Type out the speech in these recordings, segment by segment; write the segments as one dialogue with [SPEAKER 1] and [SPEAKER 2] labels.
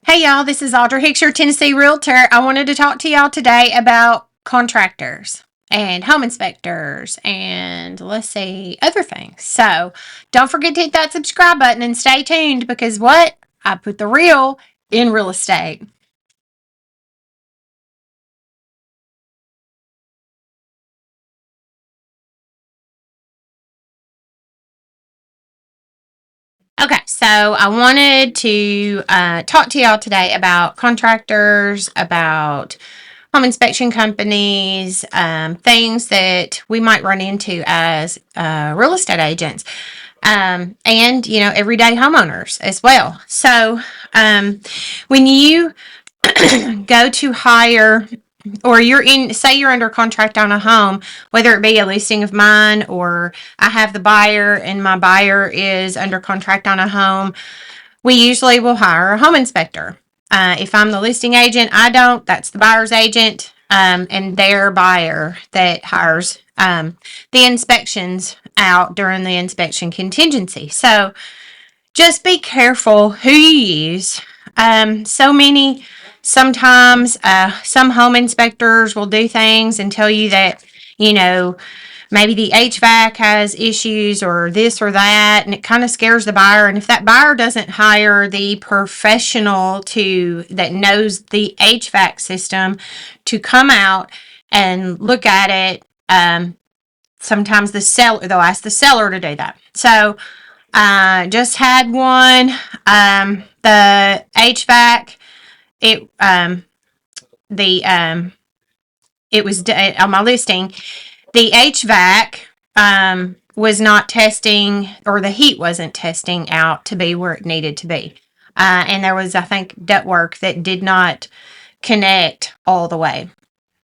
[SPEAKER 1] Hey y'all, this is Audra Hicks, your Tennessee Realtor. I wanted to talk to y'all today about contractors and home inspectors and let's see, other things. So don't forget to hit that subscribe button and stay tuned because what? I put the real in real estate. Okay, so I wanted to talk to y'all today about contractors, about home inspection companies, things that we might run into as real estate agents, and everyday homeowners as well. So, when you go to hire or you're in, say you're under contract on a home, whether it be a listing of mine or I have the buyer and my buyer is under contract on a home, we usually will hire a home inspector. If I'm the listing agent, I don't. That's the buyer's agent and their buyer that hires the inspections out during the inspection contingency. So just be careful who you use. Sometimes some home inspectors will do things and tell you that, you know, maybe the HVAC has issues or this or that, and it kind of scares the buyer. And if that buyer doesn't hire the professional that knows the HVAC system to come out and look at it, sometimes they'll ask the seller to do that. So just had one. The HVAC, it the it was on my listing. The HVAC was not testing, or the heat wasn't testing out to be where it needed to be. And there was, I think, ductwork that did not connect all the way,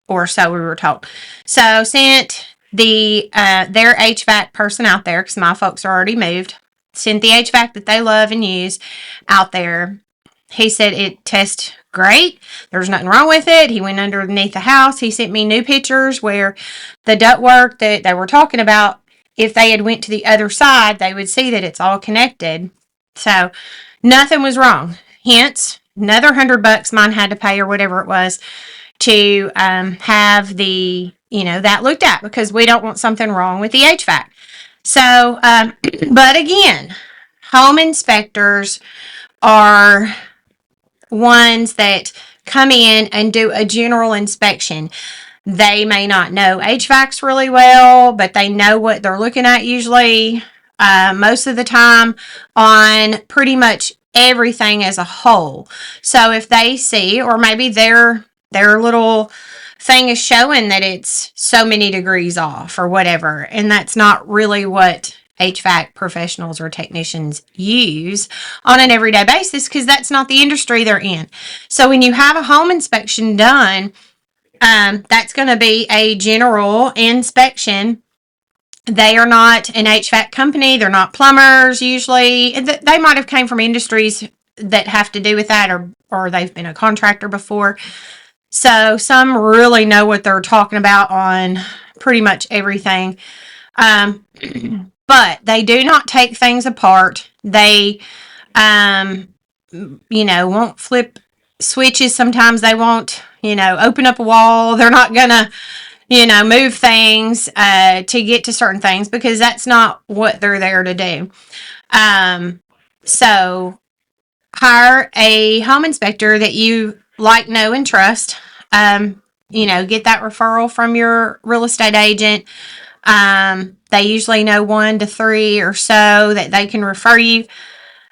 [SPEAKER 1] or so we were told. So sent their HVAC person out there, because my folks are already moved. Sent the HVAC that they love and use out there. He said it tests great. There's nothing wrong with it. He went underneath the house. He sent me new pictures where the ductwork that they were talking about, if they had went to the other side, they would see that it's all connected. So nothing was wrong. Hence, another $100 mine had to pay, or whatever it was, to have that looked at, because we don't want something wrong with the HVAC. So, but again, home inspectors are ones that come in and do a general inspection. They may not know HVACs really well, but they know what they're looking at usually, most of the time, on pretty much everything as a whole. So if they see, or maybe their little thing is showing that it's so many degrees off or whatever, and that's not really what HVAC professionals or technicians use on an everyday basis, because that's not the industry they're in. So when you have a home inspection done, that's going to be a general inspection. They are not an HVAC company. They're not plumbers usually. They might have came from industries that have to do with that, or they've been a contractor before. So some really know what they're talking about on pretty much everything. But they do not take things apart. They, won't flip switches. Sometimes they won't, open up a wall. They're not going to, move things to get to certain things, because that's not what they're there to do. So hire a home inspector that you like, know, and trust. Get that referral from your real estate agent. They usually know 1 to 3 or so that they can refer you.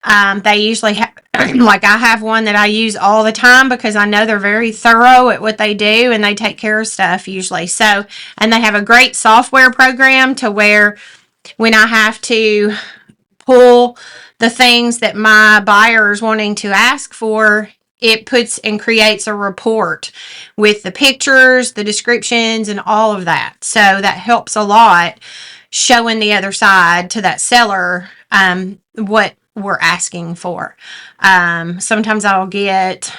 [SPEAKER 1] They usually have, like I have one that I use all the time, because I know they're very thorough at what they do and they take care of stuff usually. So, and they have a great software program to where when I have to pull the things that my buyer is wanting to ask for, it puts and creates a report with the pictures, the descriptions, and all of that. So that helps a lot, showing the other side to that seller what we're asking for. Sometimes I'll get,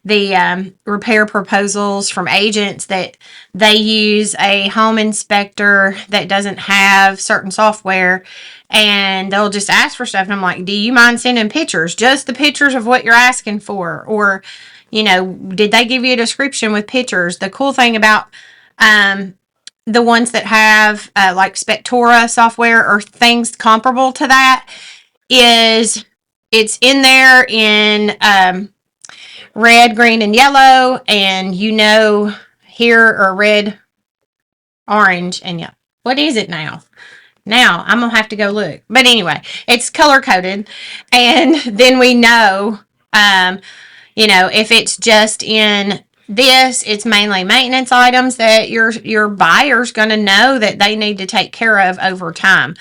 [SPEAKER 1] repair proposals from agents that they use a home inspector that doesn't have certain software, and they'll just ask for stuff. And I'm like, do you mind sending pictures? Just the pictures of what you're asking for. Or, did they give you a description with pictures? The cool thing about the ones that have like Spectora software or things comparable to that is it's in there in red, green, and yellow, and here are red, orange, and yellow. What is it now? Now I'm gonna have to go look. But anyway, it's color coded, and then we know, if it's just in this, it's mainly maintenance items that your buyer's going to know that they need to take care of over time.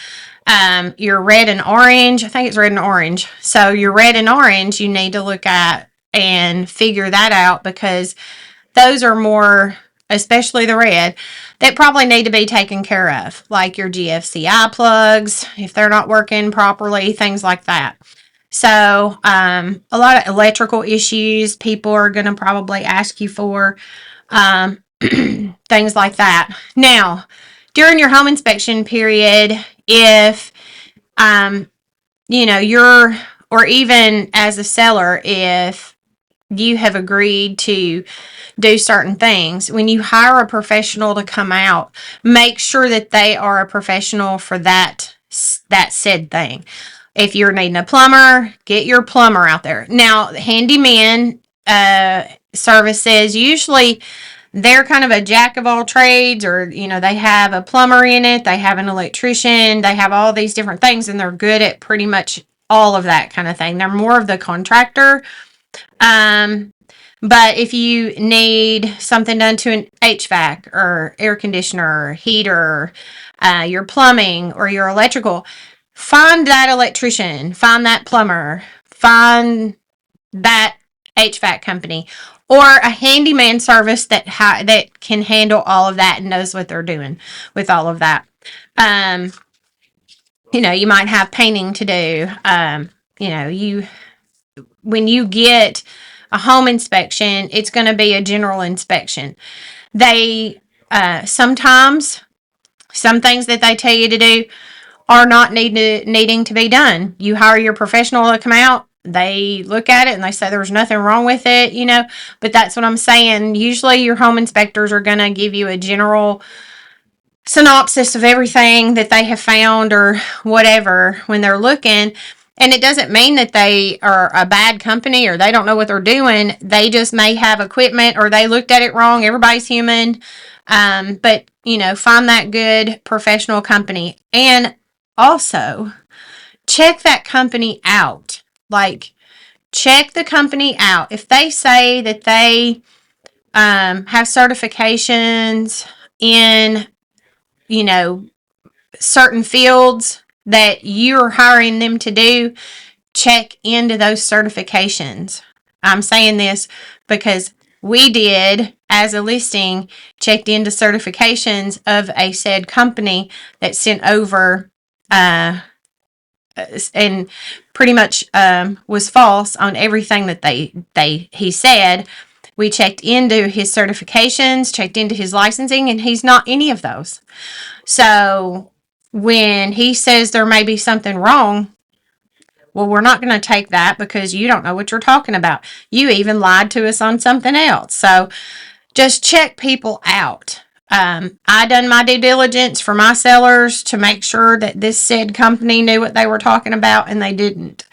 [SPEAKER 1] Your red and orange, I think it's red and orange. So your red and orange, you need to look at and figure that out, because those are more, especially the red, that probably need to be taken care of, like your GFCI plugs, if they're not working properly, things like that. So, a lot of electrical issues people are going to probably ask you for, things like that. Now, during your home inspection period, if, or even as a seller, if you have agreed to do certain things, when you hire a professional to come out, make sure that they are a professional for that said thing. If you're needing a plumber, get your plumber out there. Now, handyman services, usually they're kind of a jack of all trades, or they have a plumber in it, they have an electrician, they have all these different things, and they're good at pretty much all of that kind of thing. They're more of the contractor. But if you need something done to an HVAC or air conditioner or heater, your plumbing or your electrical, find that electrician, find that plumber, find that HVAC company, or a handyman service that can handle all of that and knows what they're doing with all of that. You might have painting to do. When you get a home inspection, it's going to be a general inspection. They sometimes some things that they tell you to do are not needing to be done. You hire your professional to come out, they look at it and they say there's nothing wrong with it, but that's what I'm saying. Usually your home inspectors are going to give you a general synopsis of everything that they have found or whatever when they're looking. And it doesn't mean that they are a bad company or they don't know what they're doing. They just may have equipment or they looked at it wrong. Everybody's human. But, find that good professional company. And also, check that company out. Like, check the company out. If they say that they have certifications in, certain fields that you're hiring them to do, check into those certifications. I'm saying this because we did, as a listing, checked into certifications of a said company that sent over and pretty much was false on everything that he said. We checked into his certifications, checked into his licensing, and he's not any of those. So when he says there may be something wrong, well, we're not going to take that because you don't know what you're talking about. You even lied to us on something else. So just check people out. I done my due diligence for my sellers to make sure that this said company knew what they were talking about, and they didn't.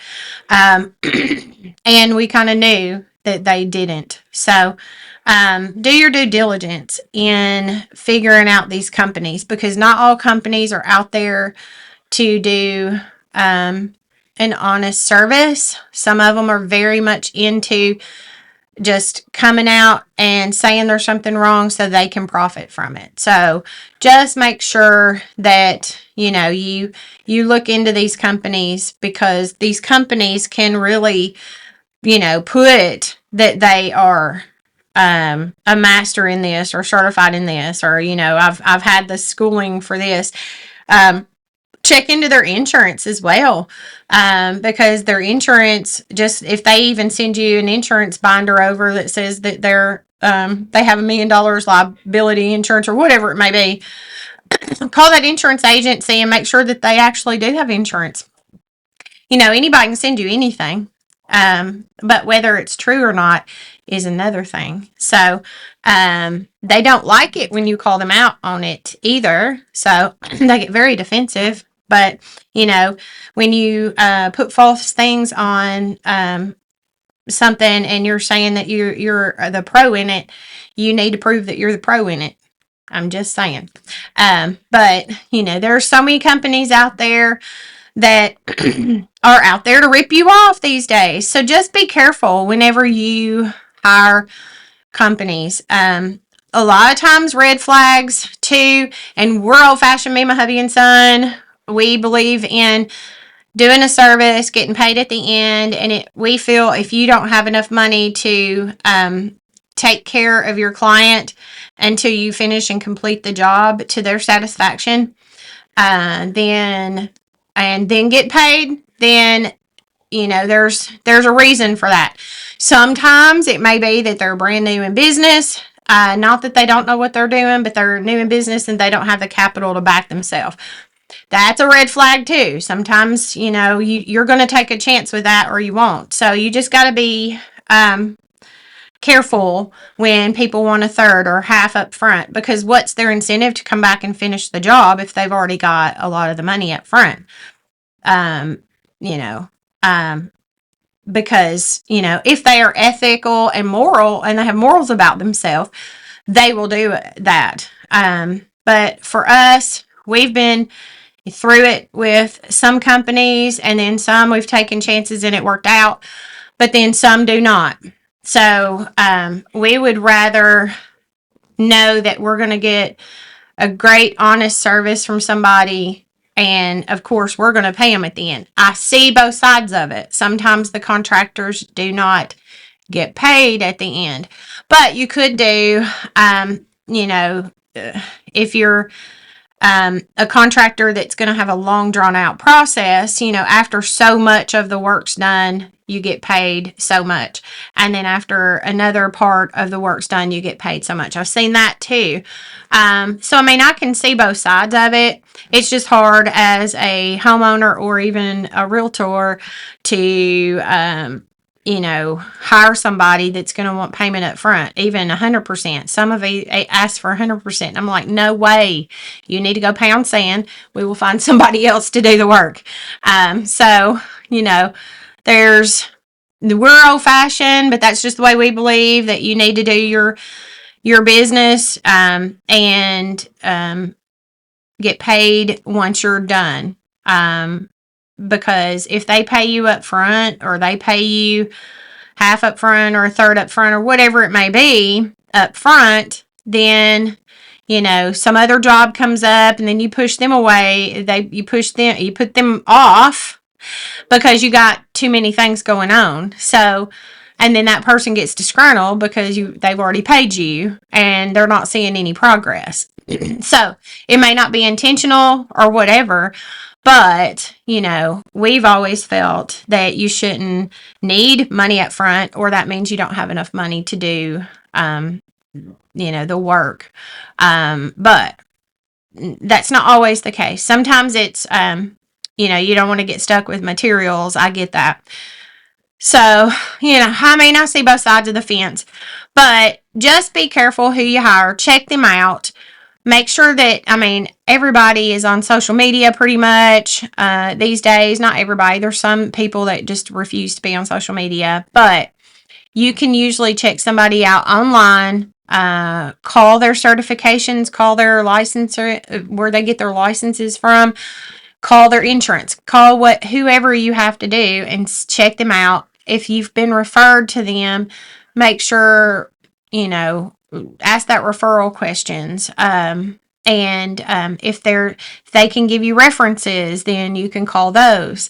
[SPEAKER 1] And we kind of knew that they didn't. So do your due diligence in figuring out these companies, because not all companies are out there to do an honest service. Some of them are very much into just coming out and saying there's something wrong so they can profit from it. So just make sure that you look into these companies, because these companies can really put that they are a master in this or certified in this, or I've had the schooling for this. check into their insurance as well, because their insurance, just if they even send you an insurance binder over that says that they have $1 million liability insurance or whatever it may be, call that insurance agency and make sure that they actually do have insurance. Anybody can send you anything, but whether it's true or not is another thing. So they don't like it when you call them out on it either. So they get very defensive. But, when you put false things on something and you're saying that you're the pro in it, you need to prove that you're the pro in it. I'm just saying. But, there are so many companies out there that are out there to rip you off these days. So just be careful whenever you hire companies. A lot of times red flags too, and we're old fashioned, me, my hubby and son. We believe in doing a service, getting paid at the end, and we feel if you don't have enough money to take care of your client until you finish and complete the job to their satisfaction, then get paid, then there's a reason for that. Sometimes it may be that they're brand new in business, not that they don't know what they're doing, but they're new in business and they don't have the capital to back themselves. That's a red flag too. Sometimes you're going to take a chance with that or you won't. So you just got to be careful when people want a third or half up front, because what's their incentive to come back and finish the job if they've already got a lot of the money up front? Because if they are ethical and moral and they have morals about themselves, they will do that. But for us, we've been through it with some companies, and then some we've taken chances and it worked out, but then some do not. So we would rather know that we're going to get a great, honest service from somebody, and of course, we're going to pay them at the end. I see both sides of it. Sometimes the contractors do not get paid at the end, but you could do, if you're a contractor that's going to have a long drawn out process, after so much of the work's done, you get paid so much. And then after another part of the work's done, you get paid so much. I've seen that too. So, I can see both sides of it. It's just hard as a homeowner or even a realtor to, hire somebody that's going to want payment up front, even 100%. Some of you ask for 100%. I'm like, no way. You need to go pound sand. We will find somebody else to do the work. So, we're old fashioned, but that's just the way we believe that you need to do your business, and get paid once you're done. Because if they pay you up front, or they pay you half up front or a third up front or whatever it may be up front, then some other job comes up and then you push them away. You put them off because you got too many things going on. So, and then that person gets disgruntled because they've already paid you and they're not seeing any progress. So it may not be intentional or whatever, but, we've always felt that you shouldn't need money up front, or that means you don't have enough money to do, the work. But that's not always the case. Sometimes it's, you don't want to get stuck with materials. I get that. So, I see both sides of the fence, but just be careful who you hire. Check them out. Make sure that, everybody is on social media pretty much these days. Not everybody. There's some people that just refuse to be on social media, but you can usually check somebody out online, call their certifications, call their licensor, where they get their licenses from, call their insurance, call whoever you have to do, and check them out. If you've been referred to them, make sure, ask that referral questions. And if they can give you references, then you can call those.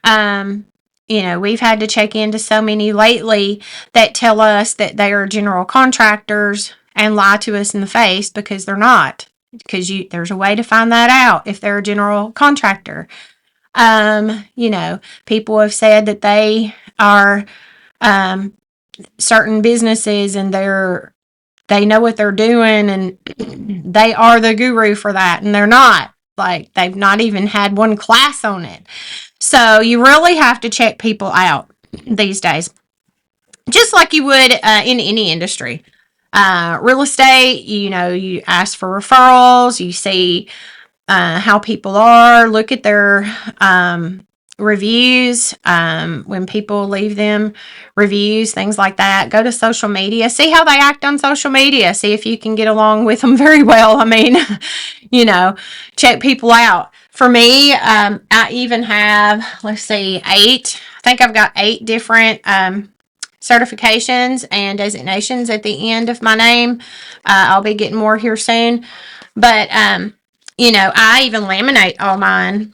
[SPEAKER 1] We've had to check into so many lately that tell us that they are general contractors and lie to us in the face because they're not. because there's a way to find that out if they're a general contractor. People have said that they are certain businesses and they know what they're doing and they are the guru for that, and they're not. Like, they've not even had one class on it. So you really have to check people out these days, just like you would in any industry. Real estate, you ask for referrals, you see how people are, look at their reviews, when people leave them reviews, things like that. Go to social media, see how they act on social media, see if you can get along with them very well. I mean, check people out. For me, I even have, let's see, I think I've got 8 different certifications and designations at the end of my name. I'll be getting more here soon. But, I even laminate all mine.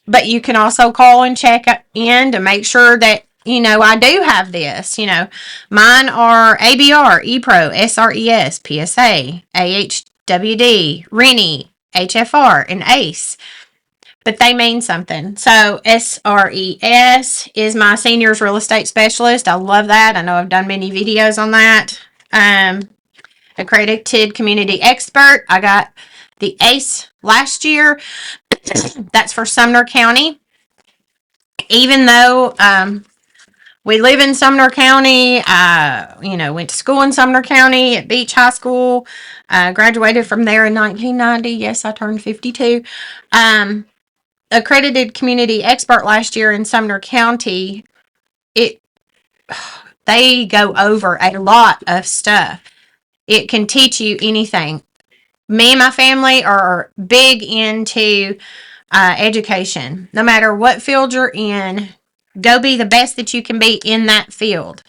[SPEAKER 1] But you can also call and check in to make sure that, I do have this. Mine are ABR, ePro, SRES, PSA, AHWD, RENI, HFR, and ACE. But they mean something. So SRES is my seniors real estate specialist. I love that. I know I've done many videos on that. Accredited community expert. I got the ACE last year. That's for Sumner County. Even though we live in Sumner County, went to school in Sumner County at Beach High School. Graduated from there in 1990. Yes, I turned 52. Accredited community expert last year in Sumner County. They go over a lot of stuff. It can teach you anything. Me and my family are big into education. No matter what field you're in, go be the best that you can be in that field.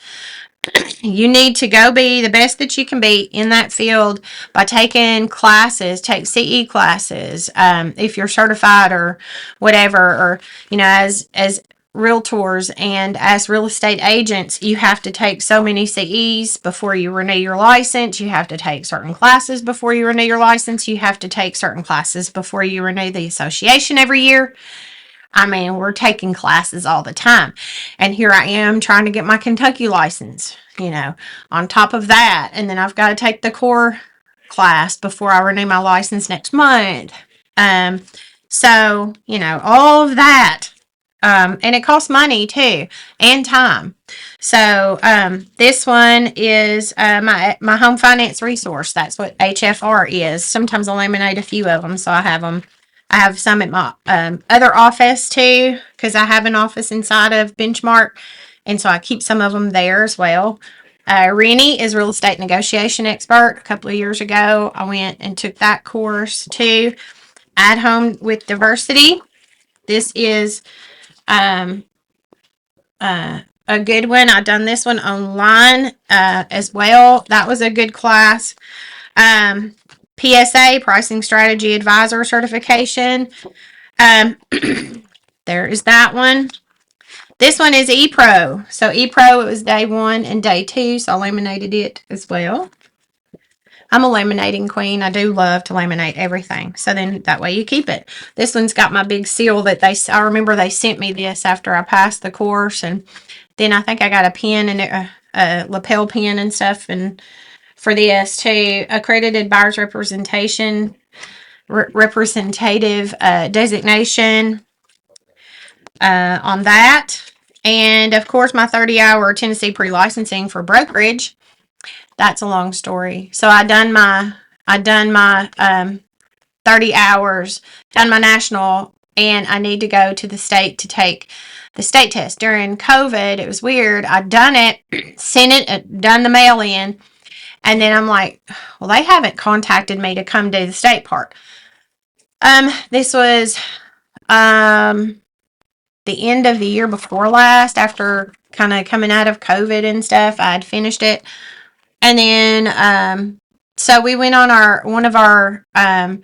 [SPEAKER 1] You need to go be the best that you can be in that field by taking classes, take CE classes, if you're certified or whatever, or, as realtors and as real estate agents, you have to take so many CEs before you renew your license. You have to take certain classes before you renew your license. You have to take certain classes before you renew the association every year. I mean, we're taking classes all the time. And here I am trying to get my Kentucky license, on top of that. And then I've got to take the core class before I renew my license next month. So, all of that. And it costs money too, and time. So, this one is my home finance resource. That's what HFR is. Sometimes I laminate a few of them, so I have them. I have some at my other office too, because I have an office inside of Benchmark, and so I keep some of them there as well. Rennie is real estate negotiation expert. A couple of years ago, I went and took that course too. At Home with Diversity. This is a good one. I've done this one online as well. That was a good class. PSA, Pricing Strategy Advisor certification. There is that one. This one is ePro. So ePro, it was day 1 and day 2, so I laminated it as well. I'm a laminating queen. I do love to laminate everything. So then that way you keep it. This one's got my big seal that I remember they sent me this after I passed the course. And then I think I got a pen and a lapel pin and stuff. And for this too, accredited buyer's representation, representative designation on that. And of course, my 30-hour Tennessee pre-licensing for brokerage. That's a long story. So I done my 30 hours, done my national, and I need to go to the state to take the state test. During COVID, it was weird. I'd done it, sent it, done the mail in, and then I'm like, well, they haven't contacted me to come do the state part. This was the end of the year before last, after kind of coming out of COVID and stuff. I'd finished it. And then, so we went on one of our, I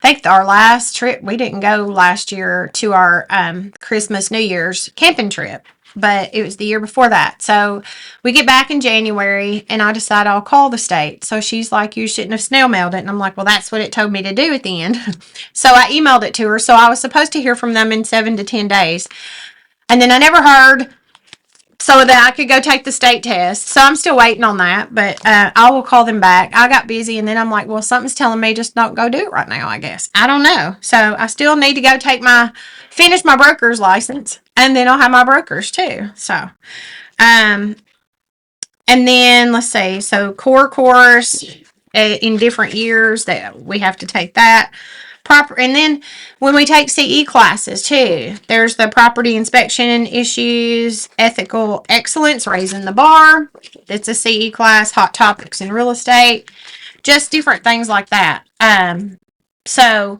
[SPEAKER 1] think our last trip. We didn't go last year to our Christmas, New Year's camping trip. but it was the year before that. So we get back in January, and I decide I'll call the state. So she's like, you shouldn't have snail mailed it. And I'm like, well, that's what it told me to do at the end. So I emailed it to her. So I was supposed to hear from them in 7 to 10 days. And then I never heard, so that I could go take the state test. So I'm still waiting on that, but I will call them back. I got busy, and then I'm like, well, something's telling me just don't go do it right now, I guess. I don't know. So I still need to go finish my broker's license, and then I'll have my brokers too. So, and then let's see. So core course in different years that we have to take that. And then when we take CE classes too, there's the property inspection issues, ethical excellence, raising the bar. It's a CE class, hot topics in real estate, just different things like that. So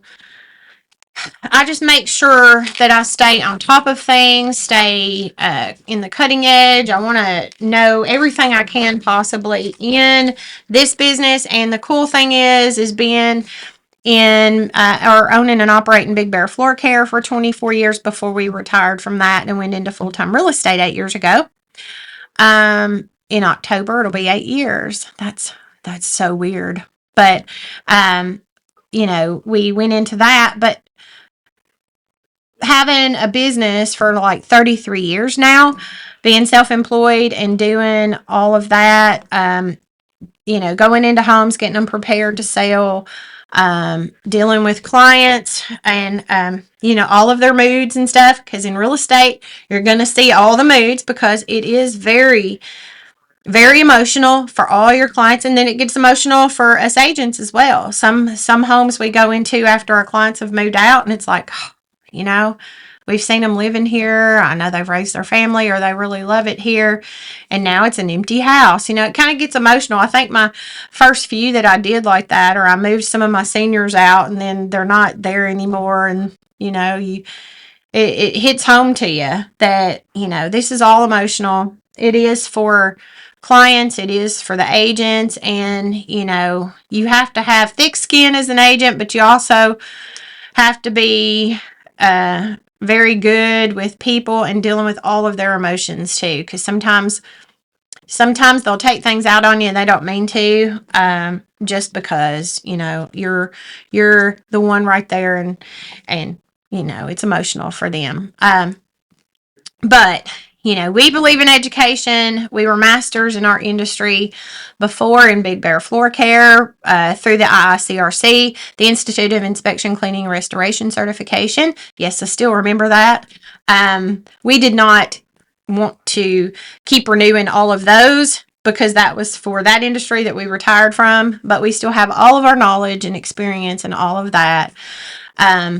[SPEAKER 1] I just make sure that I stay on top of things, stay in the cutting edge. I want to know everything I can possibly in this business. And the cool thing is being in or owning and operating Big Bear Floor Care for 24 years before we retired from that and went into full-time real estate 8 years ago. In October, it'll be 8 years. That's so weird. But, we went into that. But having a business for like 33 years now, being self-employed and doing all of that, going into homes, getting them prepared to sell, dealing with clients and, all of their moods and stuff. Because in real estate, you're going to see all the moods because it is very, very emotional for all your clients. And then it gets emotional for us agents as well. Some homes we go into after our clients have moved out, and it's like, we've seen them living here. I know they've raised their family or they really love it here. And now it's an empty house. It kind of gets emotional. I think my first few that I did like that, or I moved some of my seniors out and then they're not there anymore. And, it hits home to you that, this is all emotional. It is for clients. It is for the agents. And, you have to have thick skin as an agent, but you also have to be very good with people and dealing with all of their emotions too, because sometimes they'll take things out on you and they don't mean to, just because you're the one right there, and it's emotional for them. But we believe in education. We were masters in our industry before in Big Bear Floor Care through the IICRC, the Institute of Inspection, Cleaning, and Restoration Certification. Yes, I still remember that. We did not want to keep renewing all of those because that was for that industry that we retired from, but we still have all of our knowledge and experience and all of that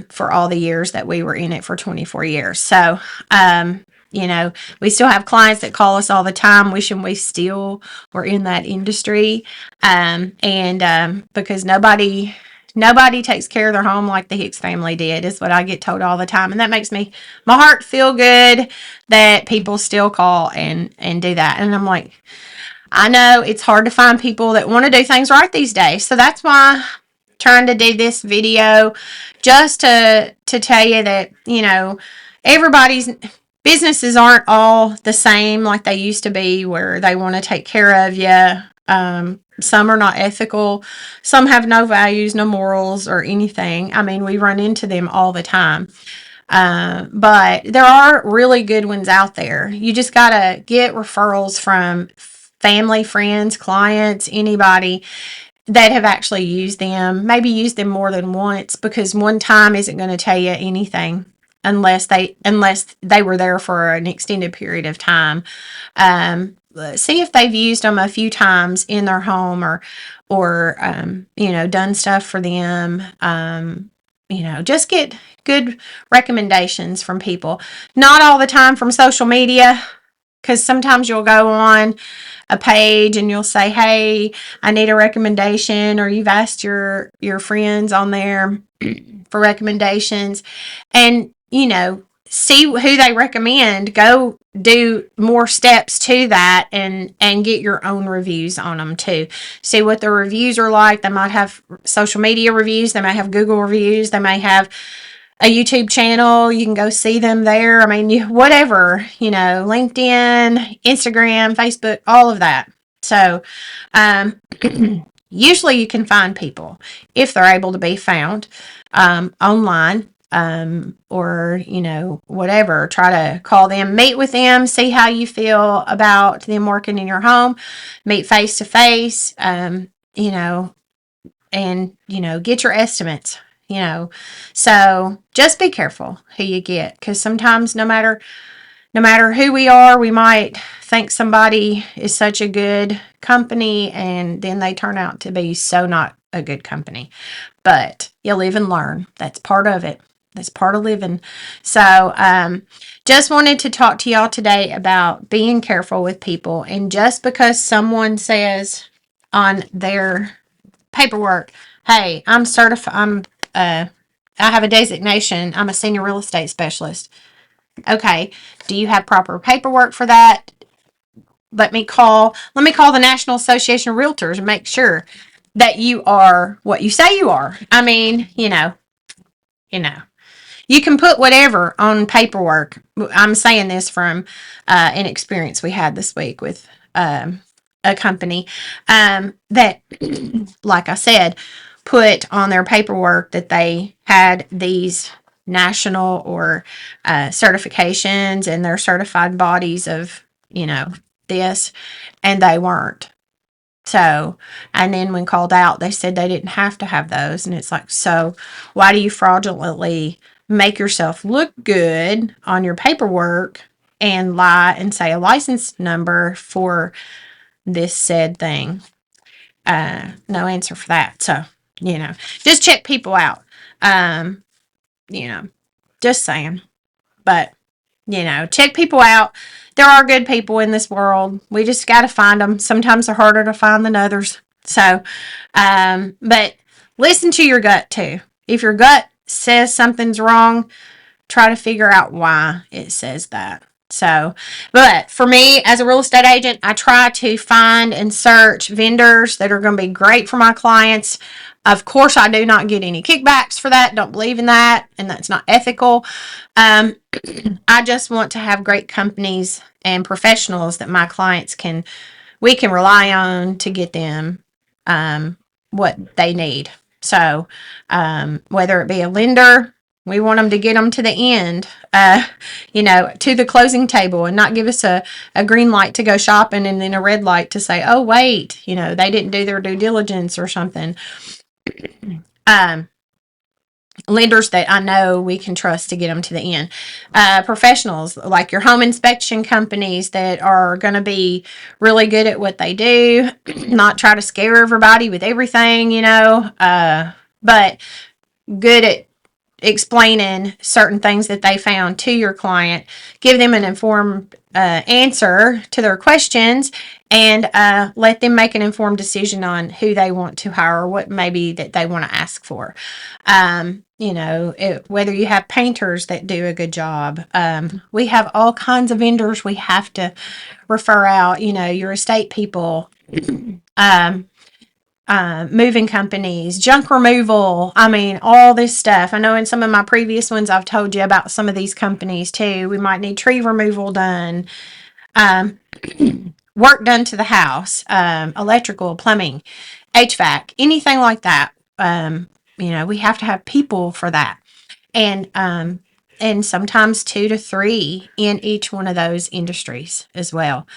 [SPEAKER 1] for all the years that we were in it for 24 years. So, we still have clients that call us all the time wishing we still were in that industry. Because nobody takes care of their home like the Hicks family did, is what I get told all the time. And that makes my heart feel good that people still call and do that. And I'm like, I know it's hard to find people that want to do things right these days. So that's why I'm trying to do this video, just to tell you that, everybody's businesses aren't all the same like they used to be, where they want to take care of you. Some are not ethical. Some have no values, no morals or anything. I mean, we run into them all the time. But there are really good ones out there. You just got to get referrals from family, friends, clients, anybody that have actually used them. Maybe use them more than once, because one time isn't going to tell you anything unless they were there for an extended period of time. See if they've used them a few times in their home or done stuff for them. Just get good recommendations from people. Not all the time from social media, because sometimes you'll go on a page and you'll say, hey, I need a recommendation, or you've asked your friends on there for recommendations, and see who they recommend. Go do more steps to that and get your own reviews on them too. See what the reviews are like. They might have social media reviews. They might have Google reviews. They may have a YouTube channel. You can go see them there. I mean, whatever, LinkedIn, Instagram, Facebook, all of that. So, usually you can find people if they're able to be found online, or, whatever. Try to call them, meet with them, see how you feel about them working in your home, meet face to face, and, get your estimates. So just be careful who you get, because sometimes no matter who we are, we might think somebody is such a good company, and then they turn out to be so not a good company. But you live and learn. That's part of it. That's part of living. So, just wanted to talk to y'all today about being careful with people. And just because someone says on their paperwork, hey, I'm certified, I have a designation, I'm a senior real estate specialist. Okay, do you have proper paperwork for that? Let me call the National Association of Realtors and make sure that you are what you say you are. I mean, you know, you can put whatever on paperwork. I'm saying this from an experience we had this week with a company that, like I said, put on their paperwork that they had these national or certifications, and they're certified bodies of, this, and they weren't. So, and then when called out, they said they didn't have to have those. And it's like, so why do you fraudulently make yourself look good on your paperwork and lie and say a license number for this said thing? No answer for that. So, just check people out. Um, you know, just saying. But, check people out. There are good people in this world. We just got to find them. Sometimes they're harder to find than others. So, but listen to your gut too. If your gut says something's wrong, try to figure out why it says that. So, but for me as a real estate agent, I try to find and search vendors that are going to be great for my clients. Of course, I do not get any kickbacks for that. Don't believe in that, and that's not ethical. I just want to have great companies and professionals that my clients we can rely on to get them what they need. So, whether it be a lender, we want them to get them to the end, to the closing table, and not give us a green light to go shopping and then a red light to say, oh, wait, they didn't do their due diligence or something. Lenders that I know we can trust to get them to the end. Professionals like your home inspection companies that are going to be really good at what they do, not try to scare everybody with everything, but good at explaining certain things that they found to your client. Give them an informed answer to their questions, and let them make an informed decision on who they want to hire or what maybe that they want to ask for. Whether you have painters that do a good job, we have all kinds of vendors we have to refer out. Your estate people, moving companies, junk removal. I mean, all this stuff. I know in some of my previous ones, I've told you about some of these companies too. We might need tree removal done, work done to the house, electrical, plumbing, HVAC, anything like that. We have to have people for that. And sometimes 2 to 3 in each one of those industries as well.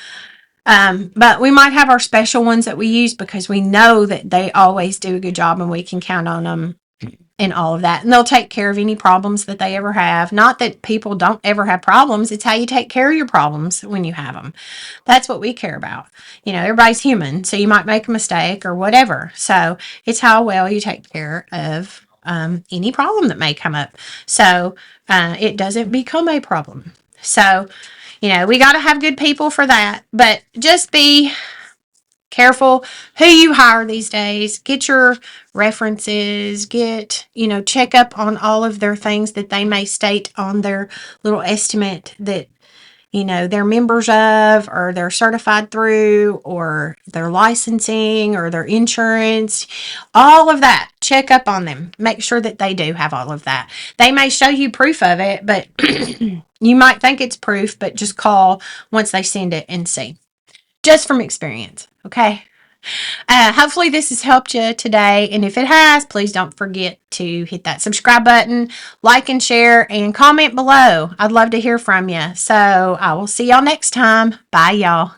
[SPEAKER 1] But we might have our special ones that we use because we know that they always do a good job and we can count on them and all of that. And they'll take care of any problems that they ever have. Not that people don't ever have problems. It's how you take care of your problems when you have them. That's what we care about. Everybody's human, so you might make a mistake or whatever. So it's how well you take care of any problem that may come up. So it doesn't become a problem. So, we got to have good people for that, but just be careful who you hire these days. Get your references, check up on all of their things that they may state on their little estimate that, they're members of, or they're certified through, or their licensing, or their insurance, all of that. Check up on them. Make sure that they do have all of that. They may show you proof of it, but you might think it's proof, but just call once they send it and see. Just from experience, okay? Hopefully this has helped you today. And if it has, please don't forget to hit that subscribe button, like and share, and comment below. I'd love to hear from you. So I will see y'all next time. Bye, y'all.